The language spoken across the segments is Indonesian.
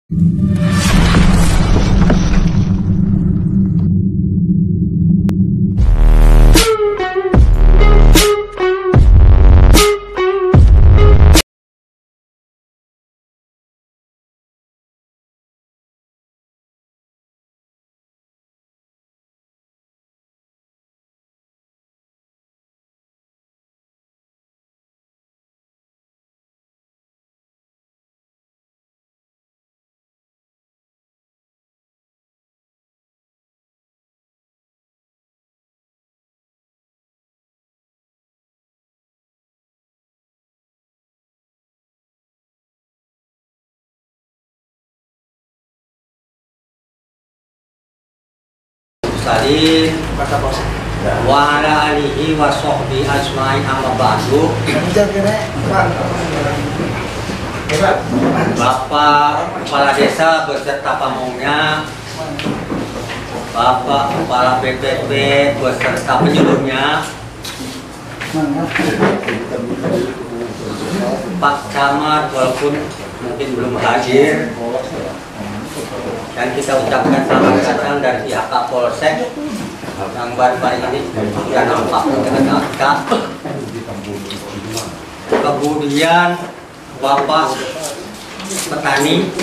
Tadi wa ala alihi wa sahbihi ajmain amma ba'du. Bapak Kepala Desa beserta pamongnya, Bapak Kepala BPP beserta penyuluhnya, Pak Camat walaupun mungkin belum hadir, dan kita ucapkan selamat datang dari pihak Kapolsek yang baru-baru ini sudah nampak dengan kita. Kemudian Bapak petani,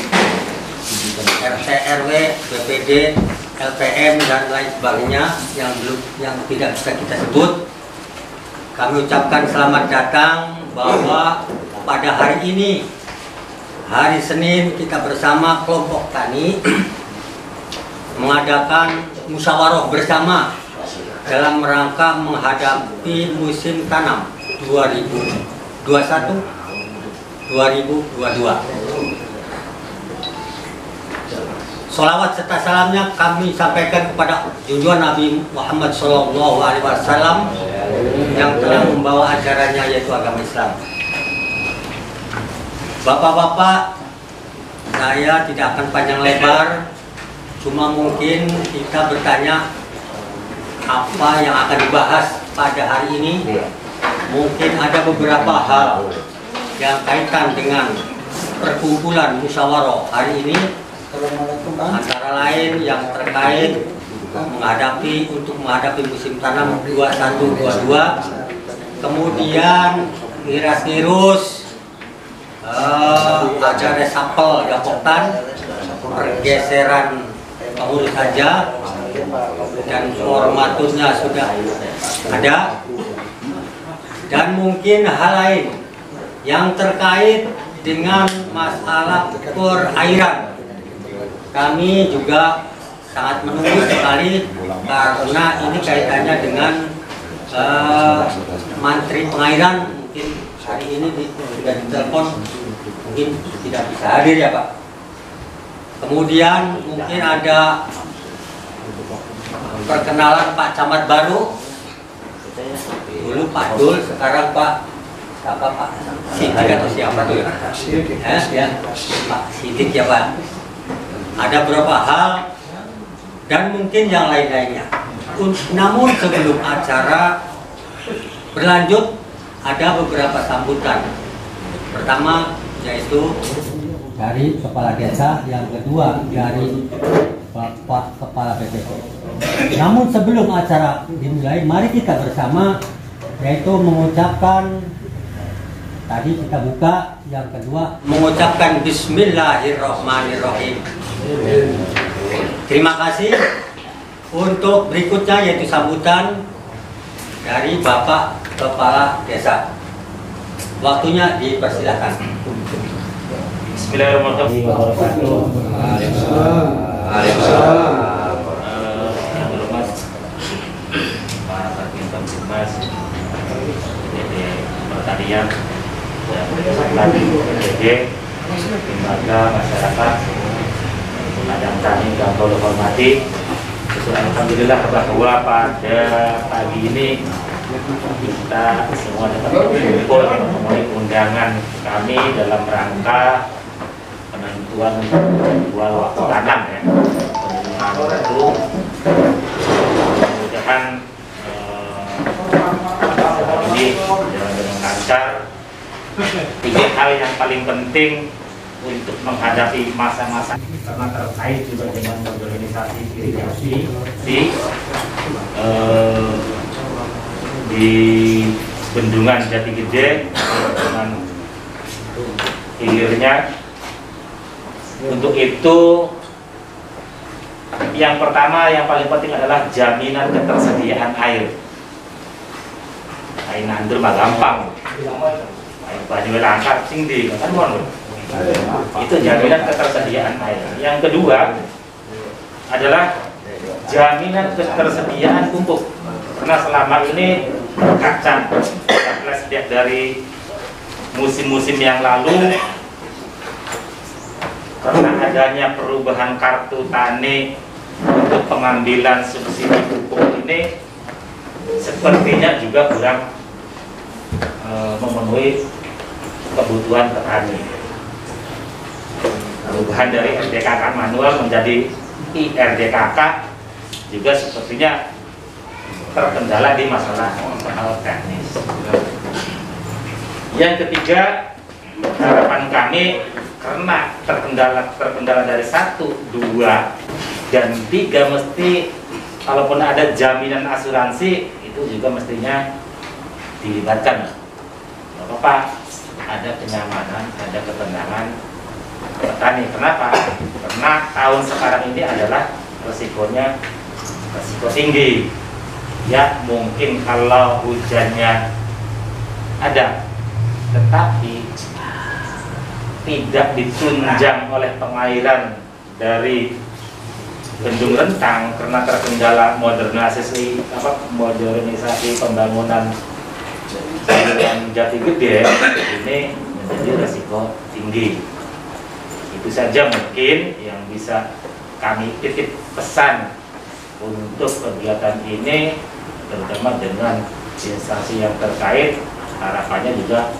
RT RW, BPD, LPM dan lain sebagainya yang tidak bisa kita sebut. Kami ucapkan selamat datang bahwa pada hari ini, hari Senin, kita bersama kelompok tani mengadakan musyawarah bersama dalam rangka menghadapi musim tanam 2021-2022. Sholawat serta salamnya kami sampaikan kepada junjungan Nabi Muhammad SAW yang telah membawa ajarannya, yaitu agama Islam. Bapak-bapak, saya tidak akan panjang lebar, cuma mungkin kita bertanya apa yang akan dibahas pada hari ini. Mungkin ada beberapa hal yang kaitan dengan perkumpulan musyawarah hari ini, antara lain yang terkait menghadapi musim tanam 21-22, kemudian virus-virus, ada resapel Gapotan, pergeseran pengurus saja, dan formaturnya sudah ada, dan mungkin hal lain yang terkait dengan masalah perairan. Kami juga sangat menunggu sekali karena ini kaitannya dengan Menteri Pengairan. Mungkin hari ini sudah ditelepon, mungkin tidak bisa hadir ya Pak. Kemudian mungkin ada perkenalan Pak Camat baru, dulu Pak Dul, sekarang Pak siapa Pak Sidik atau siapa tuh ya? Ya Pak Sidik ya Pak. Ada beberapa hal dan mungkin yang lain-lainnya. Namun sebelum acara berlanjut, ada beberapa sambutan. Pertama yaitu dari Kepala Desa, yang kedua dari Bapak Kepala BPP. Namun sebelum acara dimulai, mari kita bersama yaitu mengucapkan, tadi kita buka, yang kedua mengucapkan Bismillahirrahmanirrahim. Terima kasih. Untuk berikutnya yaitu sambutan dari Bapak Kepala Desa. Waktunya dipersilakan. Bismillahirrahmanirrahim. Yang terhormat para Kabinetnya Pertanian dan BPD, lembaga masyarakat, Ladang Tani yang kau hormati. Alhamdulillah bahwa pada pagi ini kita semua dapat berkumpul memenuhi undangan kami dalam rangka penentuan jadwal waktu tanam ya. Penentuan itu mudah-mudahan ini berjalan dengan lancar. Tiga hal yang paling penting untuk menghadapi masa-masa karena terkait juga dengan modernisasi irigasi di Bendungan Jati Gede dengan hilirnya. Untuk itu yang pertama yang paling penting adalah jaminan ketersediaan air. Air nandur mah gampang. Air banyu langkat tinggi kan mon. Itu jaminan ketersediaan air. Yang kedua adalah jaminan ketersediaan pupuk. Karena selama ini terkacang flashback dari musim-musim yang lalu, karena adanya perubahan kartu tani untuk pengambilan subsidi pupuk ini sepertinya juga kurang memenuhi kebutuhan petani. Perubahan dari RDKK manual menjadi IRDKK juga sepertinya terkendala di masalah hal teknis. Yang ketiga, harapan kami karena terkendala dari 1, 2, dan 3 mesti kalaupun ada jaminan asuransi itu juga mestinya dilibatkan. Tidak apa-apa, ada kenyamanan, ada ketenangan petani. Kenapa? Karena tahun sekarang ini adalah resikonya resiko tinggi. Ya mungkin kalau hujannya ada, tetapi tidak ditunjang oleh pengairan dari Bendung Rentang karena terkendala modernisasi pembangunan Bendungan Jati Gede, ini menjadi resiko tinggi. Itu saja mungkin yang bisa kami titip pesan untuk kegiatan ini, terutama dengan instansi yang terkait. Harapannya juga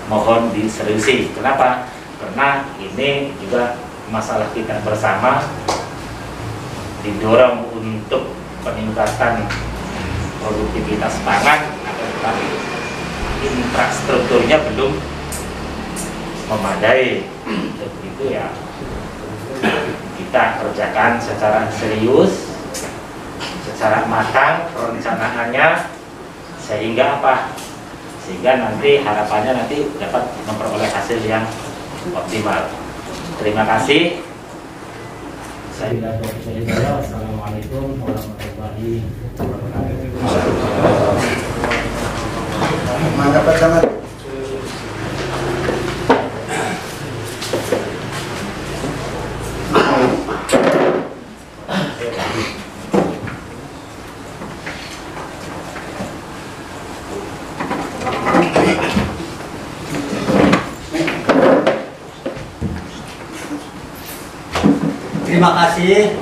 mohon diseriusi. Kenapa? Karena ini juga masalah kita bersama, didorong untuk peningkatan produktivitas pangan, tetapi infrastrukturnya belum memadai. Untuk itu ya kita kerjakan secara serius, secara matang perencanaannya, sehingga apa? Sehingga nanti harapannya nanti dapat memperoleh hasil yang optimal. Terima kasih. Assalamualaikum warahmatullahi wabarakatuh. Mangga pertama. Terima kasih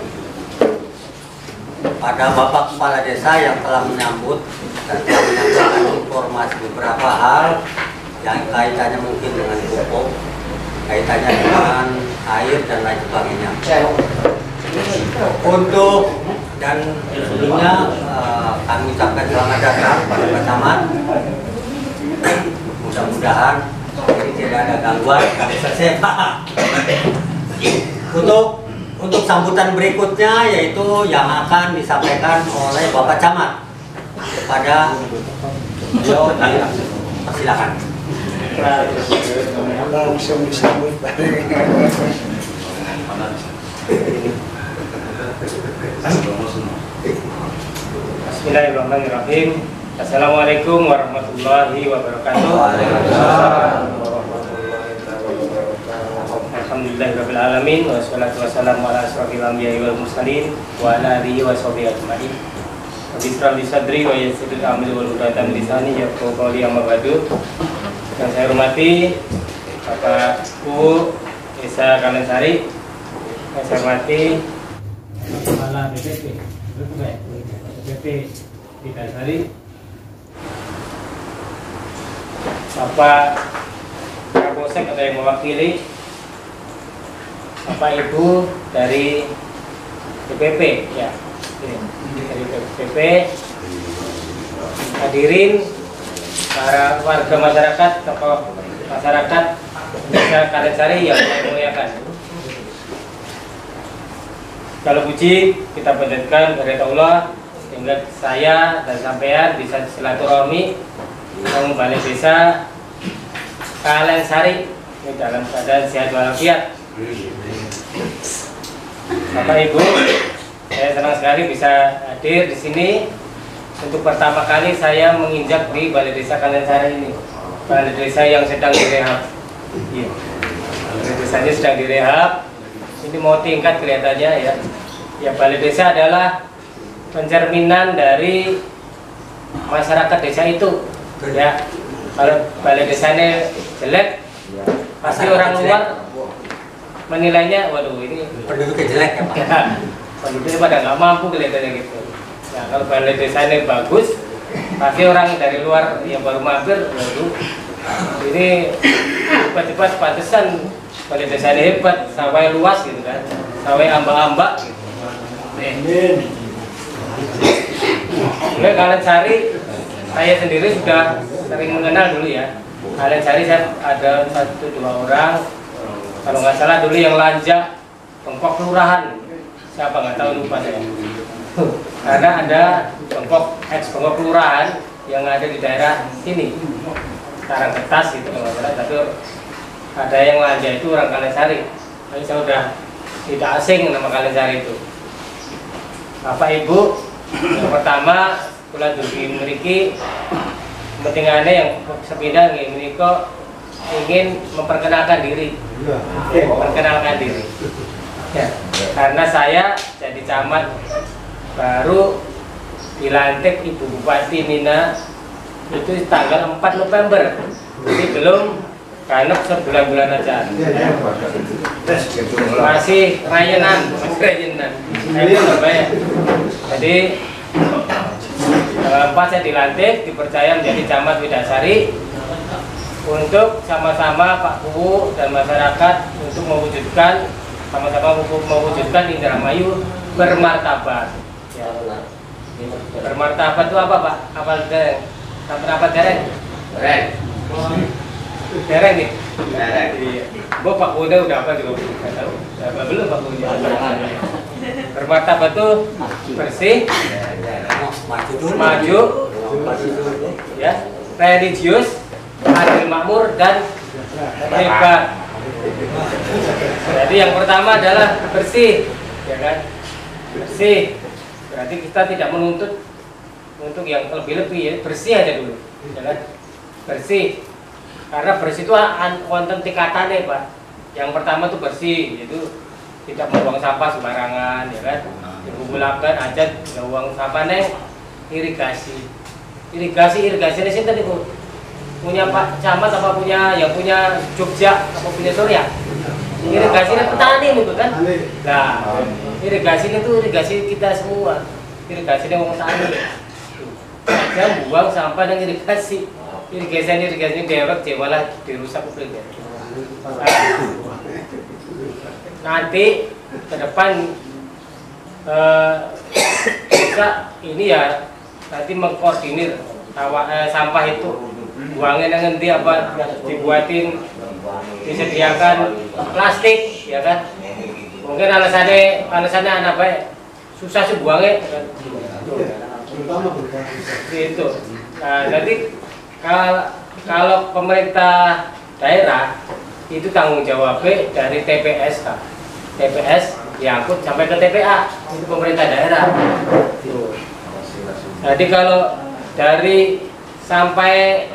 pada Bapak Kepala Desa yang telah menyambut dan telah menyampaikan informasi beberapa hal yang kaitannya mungkin dengan pupuk, kaitannya dengan air dan lain sebagainya. Untuk dan sebelumnya kami ucapkan selamat datang pada Pak Camat. Mudah-mudahan ini tidak ada gangguan, selesai Pak. Untuk sambutan berikutnya yaitu yang akan disampaikan oleh Bapak Camat kepada beliau, silakan. Langsung disambut. Bismillahirrahmanirrahim. Assalamualaikum warahmatullahi wabarakatuh. Alhamdulillahirabbil alamin wassalatu wassalamu ala asyrofil anbiya'i wal mursalin wa ala alihi wa sahbihi ajmain. Rabbi shrah li sadri wa yassir li amri wahlul 'uqdatam min lisani yafqahu qawli, amma ba'du. Yang saya hormati Bapak Bu Desa Kalensari, yang saya hormati Kepala BPP di Kalensari, Bapak Kapolsek atau yang mewakili, Bapak Ibu dari BPP, ya, dari BPP, hadirin para warga masyarakat, tokoh masyarakat Desa Kalensari yang saya muliakan silakan. Kalau puji kita panjatkan kepada Allah sehingga saya dan sampean bisa silaturahmi dengan Balai Desa Kalensari ini dalam keadaan sehat walafiat. Bapak Ibu, saya senang sekali bisa hadir di sini. Untuk pertama kali saya menginjak di Balai Desa Kalensari ini, Balai Desa yang sedang direhab. Iya. Balai desanya sedang direhab. Ini mau tingkat kelihatannya ya. Ya, Balai Desa adalah pencerminan dari masyarakat desa itu. Ya, kalau Balai Desanya jelek, pasti orang luar menilainya, waduh ini Penduduknya jelek ya Pak. penduduknya pada nggak mampu kelihatannya gitu. Nah, kalau Balai Desanya bagus, pasti orang dari luar yang baru mampir, waduh ini cepat-cepat pantesan Balai Desanya hebat, sawah luas gitu kan, sawah ambak-ambak gitu. Oke, Kalensari saya sendiri sudah sering mengenal dulu ya. Kalensari saya ada 1-2 orang, kalau nggak salah dulu yang Lanja Bengkok Kelurahan, siapa nggak tahu, lupa saya. Karena ada Bengkok Bengkok Kelurahan yang ada di daerah sini, Karangkertas gitu kalau nggak salah, tapi ada yang Lanja itu orang Kalensari. Tapi saya udah tidak asing nama Kalensari itu. Bapak Ibu, yang pertama kula dugi mriki pentingane yang sepeda nggih menika ingin memperkenalkan diri. Memperkenalkan diri. Ya, karena saya jadi camat baru dilantik Ibu Bupati Mina itu tanggal 4 November. Jadi belum kanep sebulan-bulan aja. Masih rayenan. Jadi tanggal 4 saya dilantik, dipercaya menjadi camat Widasari untuk sama-sama Pak Kuwu dan masyarakat untuk mewujudkan sama-sama mewujudkan Indramayu bermartabat. Ya. Bermartabat itu apa Pak? Apa dereng? Apa dereng? Dereng. Dereng nih. Dereng. Iya. Bu Pak Kuwu udah apa juga nggak tahu. Apa belum Pak Kuwu? Bermartabat itu bersih, maju, ya, religius, adil makmur dan hebat. Jadi yang pertama adalah bersih, ya kan? Bersih. Berarti kita tidak menuntut untuk yang lebih-lebih, ya, bersih aja dulu, ya kan? Bersih. Karena bersih itu wonten tingkatannya, Pak. Yang pertama itu bersih, yaitu tidak membuang sampah sembarangan, ya kan? Dikumpulkan aja buang sampah neng irigasi ini sih tadi Bu punya Pak Camat apa punya yang punya Jogja apa punya Surya, irigasi ini petani itu kan. Nah, irigasi itu irigasi kita semua, irigasi ini mau petani aja buang sampah dan irigasi ini dewek malah dirusak publik ya. Nanti ke depan bisa ini ya nanti mengkoordinir sampah itu buangnya dengan dia apa dibuatin disediakan plastik ya kan, mungkin alasannya anak baik susah sih buangnya kan? Gitu. Nah jadi kalau pemerintah daerah itu tanggung jawabnya dari TPS Kak. TPS diangkut sampai ke TPA, itu pemerintah daerah. Jadi kalau dari sampai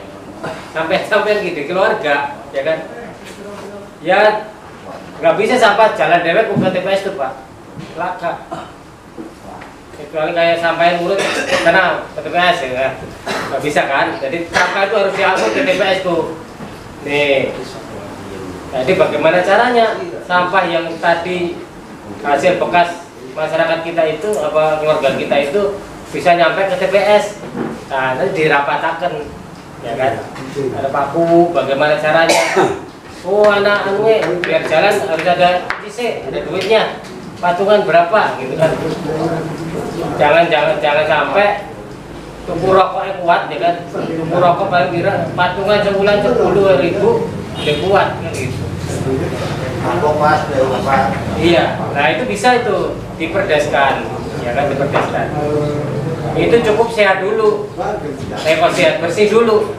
gitu keluarga, ya kan? Ya nggak bisa sampah jalan dewek ke TPS itu Pak, laka. Kecuali kayak sampaian mulut karena ke TPS ya, kan? Nggak bisa kan? Jadi sampah itu harus diangkut ke TPS tuh. Nih. Jadi bagaimana caranya sampah yang tadi hasil bekas masyarakat kita itu apa keluarga kita itu bisa nyampe ke TPS. Nah, nanti dirapatakan, ya kan? Ada paku, bagaimana caranya? Oh, anak biar jalan harus ada IC, ada duitnya. Patungan berapa gitu kan? Jangan sampai tuku rokoknya kuat ya kan? Tuku rokok paling kira patungan sebulan 10.000 udah kuat kan gitu. Iya, nah itu bisa itu diperdeskan, ya kan diperdeskan. Itu cukup sehat dulu, sehat bersih dulu.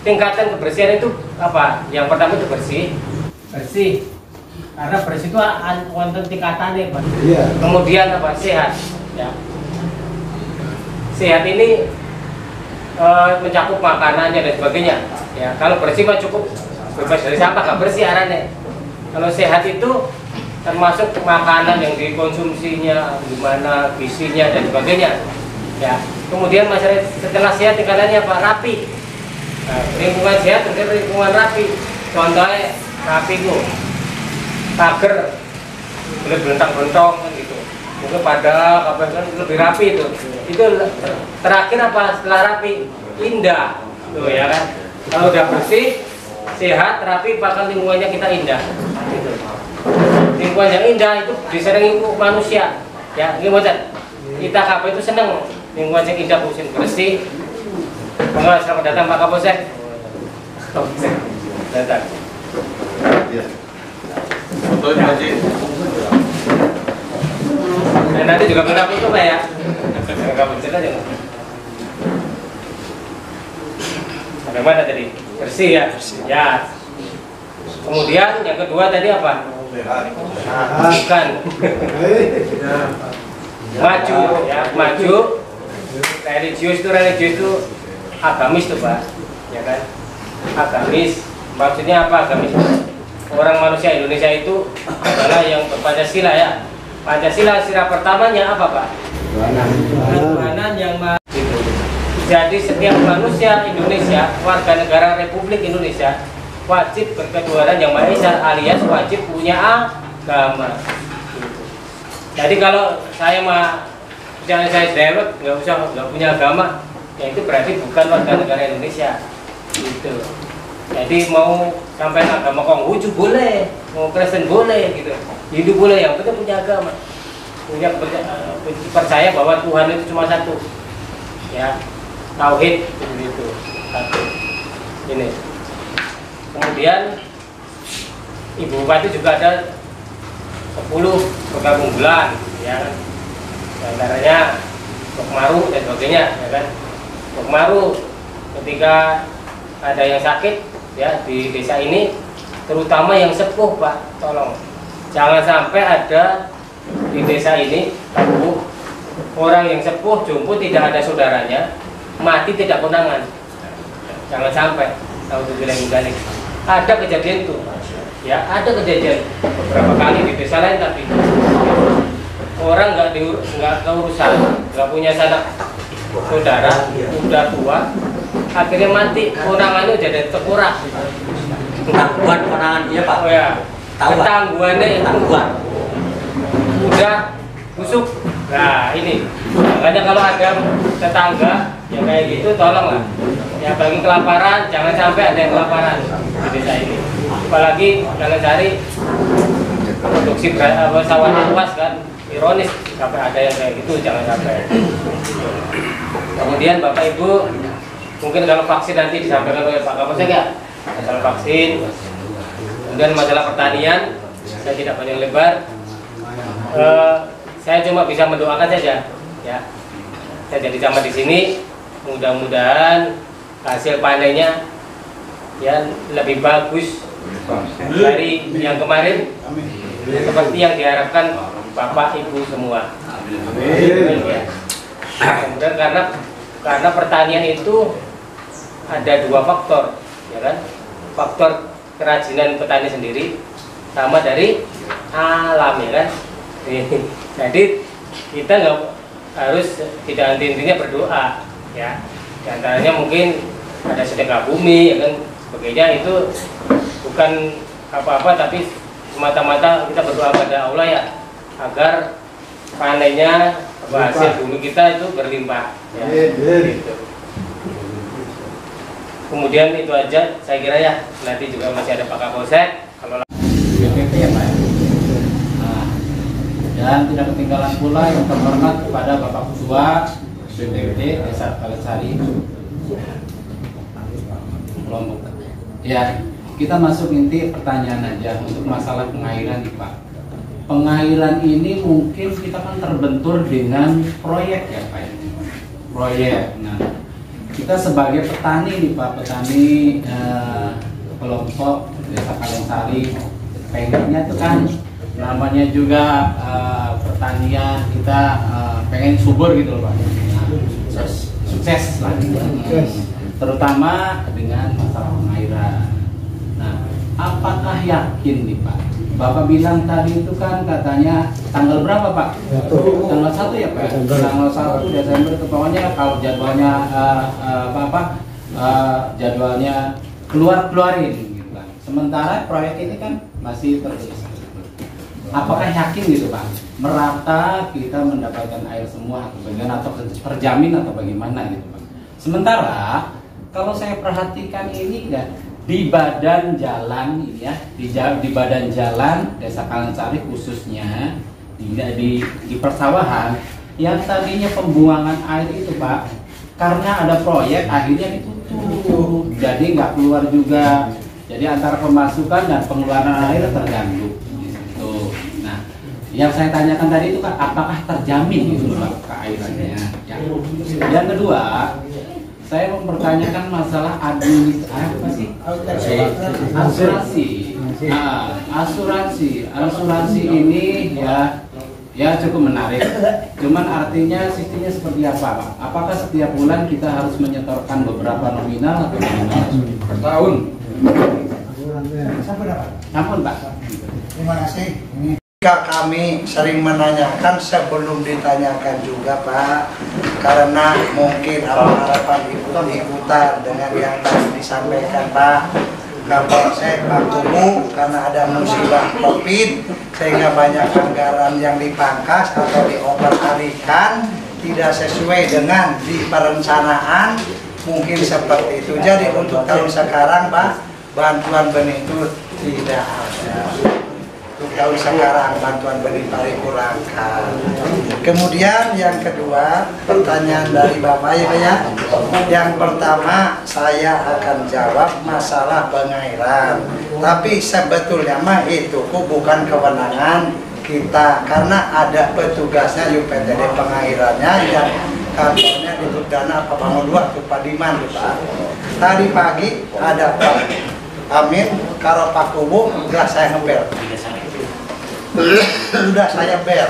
Tingkatan kebersihan itu apa? Yang pertama itu bersih. Karena bersih itu wonten tingkatannya, Pak. Iya. Kemudian apa? Sehat. Ya. Sehat ini mencakup makanannya dan sebagainya. Ya, kalau bersih mah cukup bebas dari sampah, nggak bersih arahnya. Kalau sehat itu termasuk makanan yang dikonsumsinya, gimana gizinya dan sebagainya. Ya. Kemudian masyarakat setelah sehat tingkatannya apa? Rapi. Nah, lingkungan sehat dan lingkungan rapi. Contohnya rapi itu pagar boleh belentang-belentong kan gitu. Mungkin pada kapan kan lebih rapi itu. Itu terakhir apa setelah rapi? Indah. Tuh ya kan. Kalau udah bersih, sehat, rapi, bahkan lingkungannya kita indah. Gitu. Lingkungan yang indah itu disenangi manusia. Ya, gimana? Kita apa itu seneng lingkungan yang indah, bersih. Selamat datang Pak Kapolsek. Datang. Fotoin Haji. Dan nanti juga minta foto Pak ya. Kapolsek aja. Bagaimana tadi? Bersih ya. Ya. Kemudian yang kedua tadi apa? Bukan. Maju ya, maju. Religius itu agamis tuh Pak, ya kan? Agamis, maksudnya apa agamis? Orang manusia Indonesia itu adalah yang berpancasila ya. Pancasila sila pertamanya apa Pak? Ketuhanan yang maha. Jadi setiap manusia Indonesia, warga negara Republik Indonesia wajib berketuhanan yang maha esa, alias wajib punya agama. Jadi kalau saya jangan saya dewek, nggak punya agama, ya itu berarti bukan warga negara Indonesia. Gitu. Jadi mau sampai agama Konghucu boleh, mau Kristen boleh, gitu. Hindu boleh, yang penting punya agama, percaya bahwa Tuhan itu cuma satu. Ya, tauhid itu satu. Ini. Kemudian Ibu Bupati juga ada 10 bergabung bulan, ya. Antaranya Bokmaru dan sebagainya, ya kan. Bokmaru ketika ada yang sakit ya di desa ini, terutama yang sepuh Pak, tolong jangan sampai ada di desa ini orang yang sepuh jumbo tidak ada saudaranya, mati tidak kondangan. Jangan sampai. Tahu tuh bilang ada kejadian itu, ya ada kejadian beberapa kali di desa lain, tapi orang nggak keurusan, nggak punya sanak saudara, udah tua, akhirnya mati, kondangannya udah terkurang. Tangguhan kondangan iya Pak. Oh ya, ketangguhannya udah busuk. Nah ini, makanya kalau ada tetangga yang kayak gitu, tolonglah. Ya bagi kelaparan, jangan sampai ada yang kelaparan di desa ini. Apalagi jangan cari produksi sawahnya luas kan. Ironis sampai ada yang kayak gitu, jangan sampai. Kemudian Bapak Ibu, mungkin kalau vaksin nanti disampaikan oleh Pak Kapolsek ya, masalah vaksin. Kemudian masalah pertanian, saya tidak panjang lebar. Saya cuma bisa mendoakan saja, ya. Saya jadi camat di sini, mudah-mudahan hasil panennya ya lebih bagus dari yang kemarin, seperti yang diharapkan Bapak Ibu semua. Ya. Kemudian karena pertanian itu ada dua faktor, ya kan? Faktor kerajinan petani sendiri sama dari alam, ya kan? Jadi kita nggak harus tidak henti-hentinya berdoa, ya. Di antaranya mungkin ada sedekah bumi, ya kan? Sebagainya, itu bukan apa-apa, tapi semata-mata kita berdoa pada Allah ya, agar panennya hasil bumi kita itu berlimpah, ya. Gitu. Kemudian itu aja saya kira ya, nanti juga masih ada Pak Kapolsek kalau BPP ya Pak. Nah, dan tidak ketinggalan pula yang terhormat kepada Bapak Ketua BPD Desa Palesari Lombok. Ya, kita masuk inti pertanyaan aja untuk masalah pengairan nih Pak. Pengairan ini mungkin kita kan terbentur dengan proyek ya Pak. Proyek. Nah, kita sebagai petani nih Pak, petani kelompok Desa Kalengsari, pengennya tuh kan namanya juga pertanian kita pengen subur gitu loh Pak. Nah, sukses lah. Terutama dengan masalah pengairan. Nah, apakah yakin nih Pak? Bapak bilang tadi itu kan katanya tanggal berapa Pak? Tanggal 1 ya Pak? Tanggal 1 Desember itu pokoknya kalau jadwalnya jadwalnya keluarin gitu kan. Sementara proyek ini kan masih terus. Apakah yakin gitu Pak? Merata kita mendapatkan air semua atau bagaimana, atau terjamin atau bagaimana gitu Pak? Sementara kalau saya perhatikan ini kan di badan jalan ini ya, di badan jalan Desa Kalengsari khususnya di persawahan yang tadinya pembuangan air itu Pak, karena ada proyek akhirnya ditutup, jadi nggak keluar juga, jadi antara pemasukan dan pengeluaran air terganggu gitu. Nah, yang saya tanyakan tadi itu kan apakah terjamin gitu Pak keairannya? Yang kedua, saya mempertanyakan masalah asuransi. Asuransi ini ya cukup menarik. Cuman artinya sistemnya seperti apa Pak? Apakah setiap bulan kita harus menyetorkan beberapa nominal atau nominal per tahun? Sampun Pak. Terima kasih. Kami sering menanyakan sebelum ditanyakan juga Pak, karena mungkin harapan ikutan dengan yang tadi disampaikan Pak. Kapolsek Pakumu karena ada musibah COVID sehingga banyak anggaran yang dipangkas atau dioper-alihkan tidak sesuai dengan di perencanaan, mungkin seperti itu. Jadi untuk tahun sekarang Pak, bantuan benih itu tidak ada. Tahun sekarang bantuan benih paripurangka. Kemudian yang kedua, pertanyaan dari Bapak ya Pak ya. Yang pertama saya akan jawab masalah pengairan. Tapi sebetulnya mah itu bukan kewenangan kita, karena ada petugasnya UPTD pengairannya yang kantornya di Dana apa Bangun 2 tuh Pak Diman tuh Pak. Tadi pagi ada Pak Amin karo Pak Kubu, jelas saya ngepel. Sudah saya bel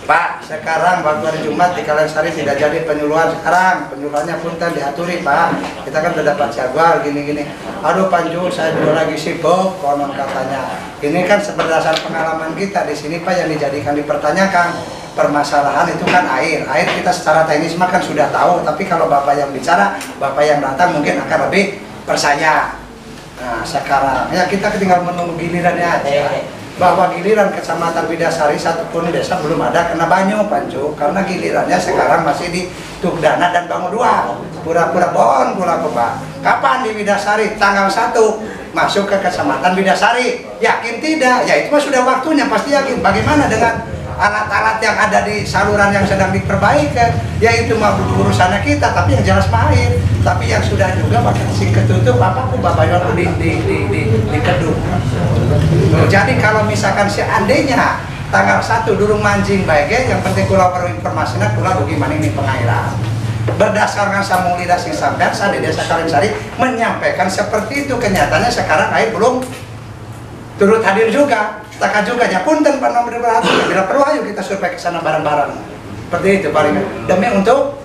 Pak, sekarang waktu hari Jumat di Kalengsari tidak jadi penyuluhan sekarang. Penyuluhannya pun kan diaturi Pak. Kita kan sudah dapat jadwal gini-gini. Aduh Panju, saya juga lagi sibuk, konon katanya. Ini kan berdasar pengalaman kita di sini Pak, yang dijadikan dipertanyakan. Permasalahan itu kan air. Air kita secara teknis mah kan sudah tahu, tapi kalau Bapak yang bicara, Bapak yang datang mungkin akan lebih percaya. Nah sekarang ya kita tinggal menunggu gilirannya aja. Bahwa giliran Kecamatan Widasari satupun desa belum ada kena banyu Pancu, karena gilirannya sekarang masih di Tugdana dan Bangun 2. Pura-pura bon pula Pak. Kapan di Widasari? Tanggal 1 masuk ke Kecamatan Widasari. Yakin tidak? Ya itu mah sudah waktunya, pasti yakin. Bagaimana dengan alat-alat yang ada di saluran yang sedang diperbaiki? Ya itu mah urusannya kita, tapi yang jelas mah air. Tapi yang sudah juga pakai sing ketutup apa pun Bapak Yon di kedung. Jadi kalau misalkan seandainya tanggal 1 durung mancing baik, yang penting kula perlu informasinya kula bagaimana ini pengairan. Berdasarkan sambung lidah sing sampean saya di Desa Kalengsari menyampaikan seperti itu. Kenyataannya sekarang air belum turut hadir juga. Taka juga ya punten Pak nomor berhati. Bila perlu ayo kita survei ke sana bareng-bareng. Seperti itu paling demi untuk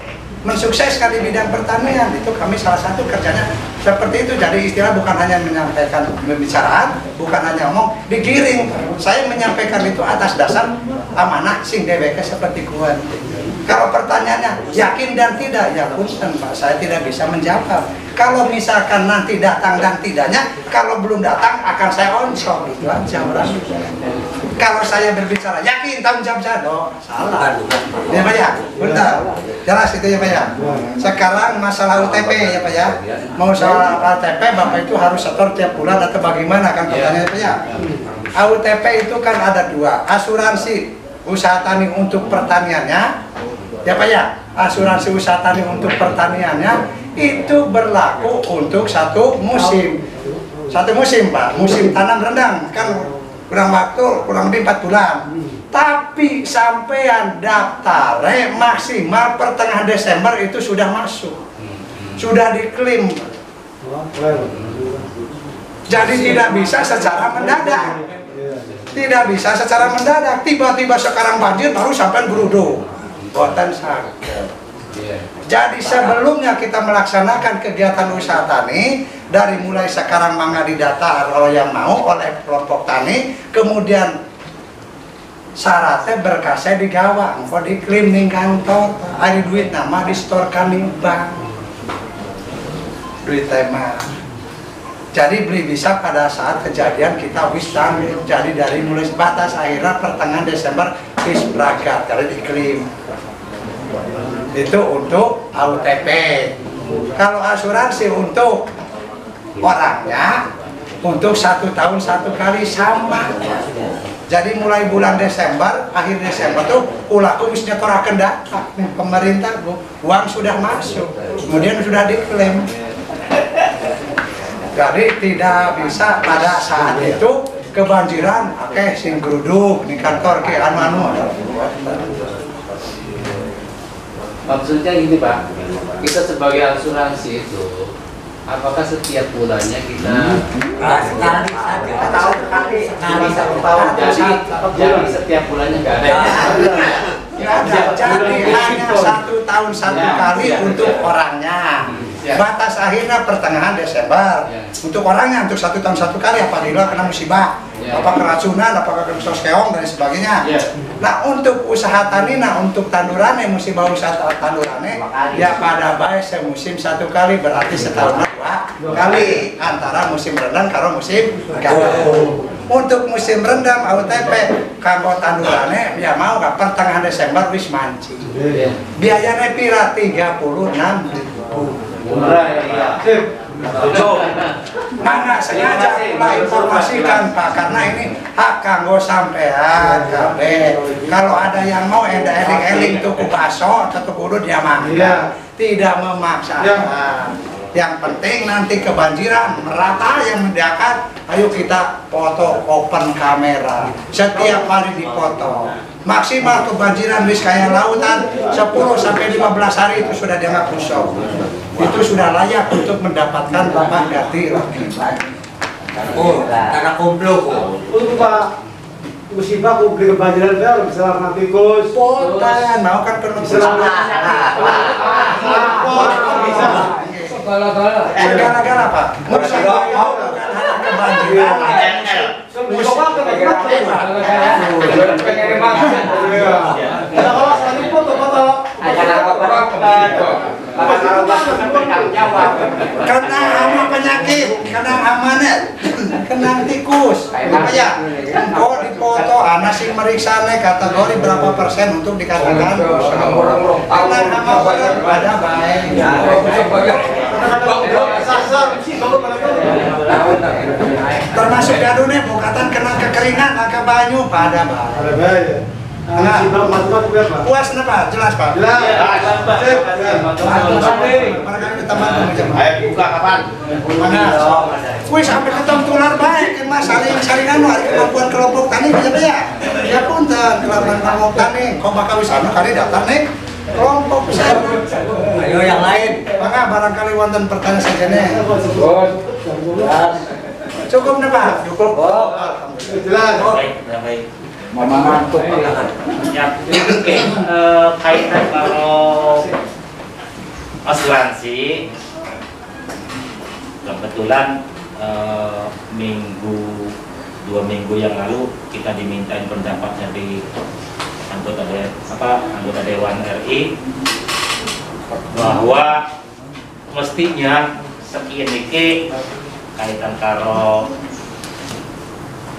mensukseskan di bidang pertanian. Itu kami salah satu kerjanya seperti itu. Jadi istilah bukan hanya menyampaikan pembicaraan, bukan hanya ngomong, digiring. Saya menyampaikan itu atas dasar amanah sing DWK seperti kuat. Kalau pertanyaannya yakin dan tidak, ya punten Pak, saya tidak bisa menjawab. Kalau misalkan nanti datang dan tidaknya, kalau belum datang akan saya onsor, itu aja orang. Kalau saya berbicara yakin tanggung jawab saya, salah. Ya Pak ya, bentar. Jelas itu ya Pak ya. Sekarang masalah UTP ya Pak ya. Mau soal UTP Bapak itu harus setor tiap bulan atau bagaimana kan pertanyaannya Pak ya. UTP itu kan ada dua, asuransi usaha tani untuk pertaniannya. Ya Pak ya, asuransi usaha tani untuk pertaniannya itu berlaku untuk 1 musim. 1 Satu musim Pak, musim tanam rendang kan kurang waktu, kurang lebih 4 bulan. Tapi sampean daftar maksimal pertengahan Desember itu sudah masuk, sudah diklaim. Jadi tidak bisa secara mendadak. Tidak bisa secara mendadak. Tiba-tiba sekarang banjir baru sampai berudo. Boten saged. Jadi sebelumnya kita melaksanakan kegiatan usaha tani, dari mulai sekarang mangga didata kalau yang mau oleh kelompok tani, kemudian syaratnya berkasnya digawang, kok diklaim ning kantor, ada duit nama distorkan ning bank. Duit tema. Jadi beli bisa pada saat kejadian kita wis tanggung. Jadi dari mulai batas akhirnya pertengahan Desember wis berangkat kalau diklaim. Itu untuk AUTP. Kalau asuransi untuk orangnya untuk 1 tahun 1 kali sama. Jadi mulai bulan Desember, akhir Desember tuh ulaku wis nyetorakeun data pemerintah, Bu. Uang sudah masuk, kemudian sudah diklaim. Jadi tidak bisa pada saat itu kebanjiran, oke sing geruduk di kantor ke anu. Maksudnya gini Pak, kita sebagai asuransi itu, apakah setiap bulannya kita sekali saja, tahun sekali, sekali 1 tahun. Jadi setiap bulannya nggak ada. Jadi hanya 1 tahun 1 kali untuk orangnya. Batas akhirnya pertengahan Desember. Untuk orangnya untuk 1 tahun 1 kali apabila kena musibah, apa keracunan, apakah kena soskeong dan sebagainya. Nah untuk usaha tani, nah untuk tandurannya musibah usaha tandurannya ya pada baik semusim 1 kali, berarti setahun 2 kali antara musim rendang karo musim gabung. Untuk musim rendang AUTP kanggo tandurannya ya mau gak pertengahan Desember wis mancing. Biayanya pira 36.000. Murah ya. Mana sengaja pula informasikan Pak, karena ini hak kanggo sampean kabeh. Kalau ada yang mau eling-eling tuku baso atau tuku udut ya mangga, tidak memaksakan. Yang penting nanti kebanjiran merata yang mendekat, ayo kita foto open kamera. Setiap hari dipoto. Maksimal kebanjiran wis kayak lautan 10 sampai 15 hari itu sudah dianggap rusak. Itu sudah layak untuk mendapatkan lapak ganti rugi. Oh, karena kumpul kok. Untuk Pak musibah aku beli kebanjiran baru bisa nanti Gus. Ponten, mau kan ke gara-gara Pak. Musibah itu bukan hanya kebanjiran. Kena hama penyakit, kena hamanet, kena tikus, apa ya? Kok dipoto, anak sih meriksanya kategori berapa persen untuk dikatakan kena hama pada baik. Termasuk gadunya bukatan kena kekeringan, agak banyu pada baik. Puas kenapa? Jelas Pak? Jelas. Ayo buka kapan? Wih sampai ketemu tular baik, mas saling-salingan hari kemampuan kelompok tani ya. Ya punten kemampuan kelompok tani, kau bakal wisata kali daftar nih kelompok saya. Ayo yang lain. Maka barangkali wonten pertanyaan saja nih. Cukup nih Pak? Cukup. Jelas. Baik. Mama ngantuk. Ya, mungkin kaitan kalau asuransi, kebetulan 2 minggu yang lalu kita dimintain pendapat dari anggota Dewan RI bahwa mestinya sekian iki kaitan karo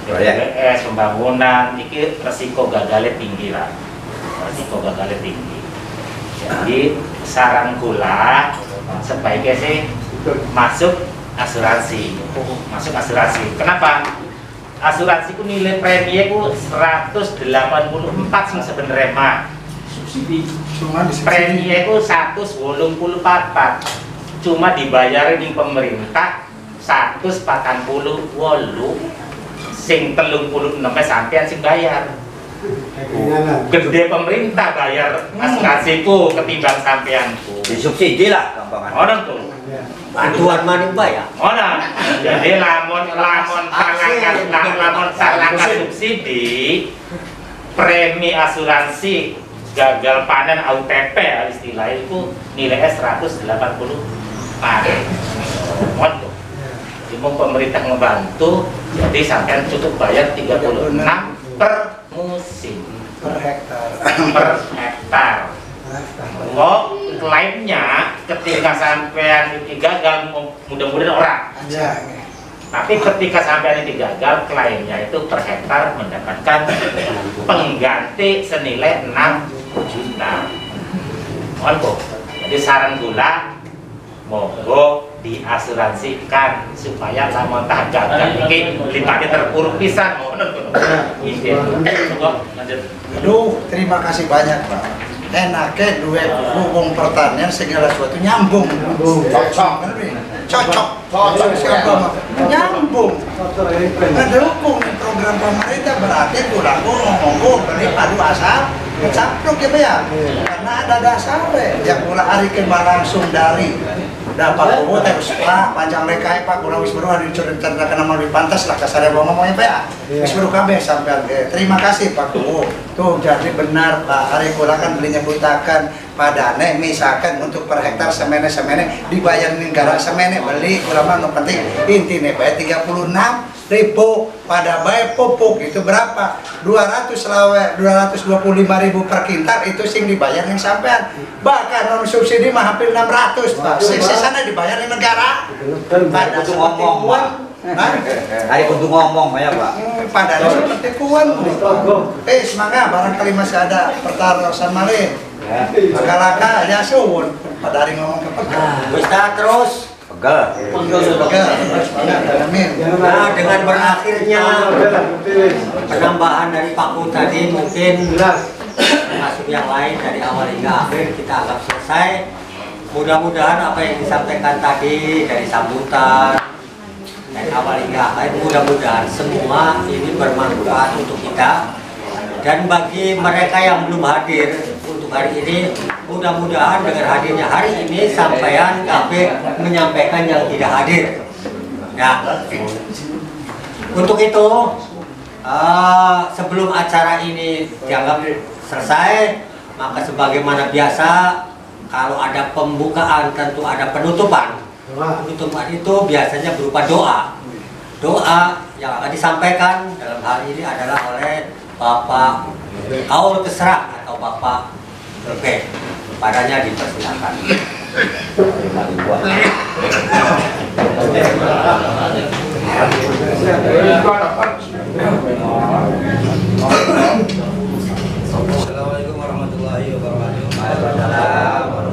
BPS pembangunan ini resiko gagalnya tinggi lah, jadi saran kula sebaiknya sih masuk asuransi. Kenapa? Asuransi ku nilai premi ku 184 sing sebenarnya mah premi ku 184 cuma dibayarin di pemerintah 148 sing 36 sampean sing bayar. Gede pemerintah bayar asuransiku ketimbang sampeanku. Disubsidi lah gampangan. Orang tuh. Bantuan maning ya. Orang. Jadi lamun salangan subsidi premi asuransi gagal panen AUTP istilah itu nilainya 180 Waduh. Cuma pemerintah ngebantu, jadi sampean cukup bayar 36 per musim. Per hektar. Per hektar. Oh, klaimnya ketika sampean ini gagal, mudah-mudahan orang. Aja. Tapi ketika sampean ini gagal, klaimnya itu per hektar mendapatkan pengganti senilai 6 juta. Monggo. Jadi saran gula, monggo diasuransikan supaya lamun tak gagal iki lipatnya terpuruk pisan. Aduh, terima kasih banyak Pak. Enaknya duit hubung pertanian segala sesuatu nyambung. Cocok siapa mah nyambung. Ngedukung program pemerintah berarti tulang ngomong beri padu asal caplok ya Pak ya. Karena ada dasarnya yang pula hari kembali langsung dari dapat buat terus Pak panjang lekai Pak kurang wis baru ada diceritakan nama lebih pantas lah kasarnya ngomongnya Pak ya. Wis baru kabeh sampai terima kasih Pak Kuwo. Tuh jadi benar Pak hari kula kan belinya butakan padane misalkan untuk per hektar semene dibayar negara semene beli kula mah nu penting intine bayar 36.000 pada bayar pupuk itu berapa 225.000 per kintal itu sing dibayar yang sampean bahkan non subsidi mah hampir 600 Pak sana dibayar di negara pada ngomong hari kudu ngomong ya Pak pada seperti kuan semangat barangkali masih ada pertaruhan malih laka-laka ya suwun pada hari ngomong ke bisa terus pegel. Nah, dengan berakhirnya penambahan dari Pak Ku tadi mungkin masuk yang lain dari awal hingga akhir kita anggap selesai. Mudah-mudahan apa yang disampaikan tadi dari sambutan dari awal hingga akhir mudah-mudahan semua ini bermanfaat untuk kita dan bagi mereka yang belum hadir untuk hari ini mudah-mudahan dengan hadirnya hari ini sampean KP menyampaikan yang tidak hadir ya. Untuk itu sebelum acara ini dianggap selesai maka sebagaimana biasa kalau ada pembukaan tentu ada penutupan. Penutupan itu biasanya berupa doa yang akan disampaikan dalam hal ini adalah oleh Bapak Kaul Kesrak atau Bapak Oke, padanya dipersilakan. Assalamualaikum warahmatullahi wabarakatuh. Waalaikumsalam warahmatullahi wabarakatuh.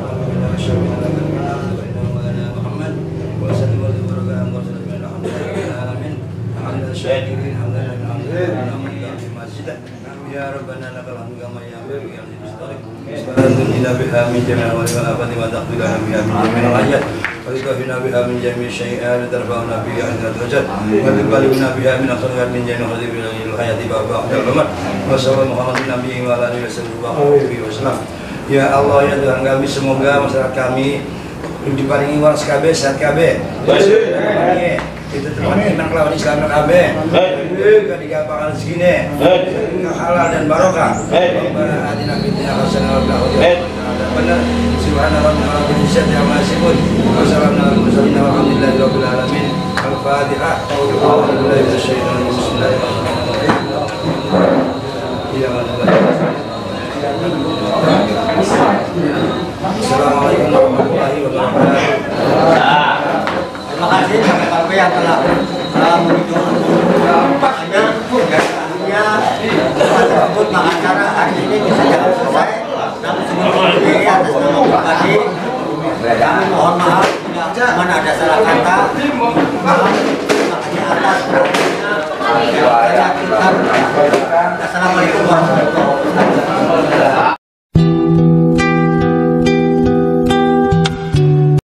Ya Rabbana lakal hamdu kama yanbaghi li wajhika Subhanallah biha min jami'il afati wa taqbilana biha min jami'il hajat wa tukafina biha min jami'il syai'at tarfa'una biha ila darajat wa tuballighuna biha min khairat min jami'il khairat hayati wa ba'da al-mamat wa sallallahu Muhammadin nabiyyi wa alihi wasallam. Ya Allah ya Tuhan kami semoga masyarakat kami diparingi waras kabeh sehat kabeh. Itu terima kelawan Islam dan kabeh. Kadigampang segini. Halal dan barokah. Rabbana atina fid dunya hasanah wa fil akhirati benar. Subhanallah wa bihamdihi amma yasifun. Wassalamu ala mursalin walhamdulillahi rabbil alamin. Al-Fatihah. A'udzu billahi minasyaitonir rajim. Bismillahirrahmanirrahim. Assalamualaikum warahmatullahi wabarakatuh. Terima kasih Bapak yang telah menghitung tersebut maka acara hari ini bisa jangan selesai. Namun sebelumnya atas nama pribadi kami mohon maaf bila mana ada salah kata. Makanya atas Assalamualaikum warahmatullahi wabarakatuh.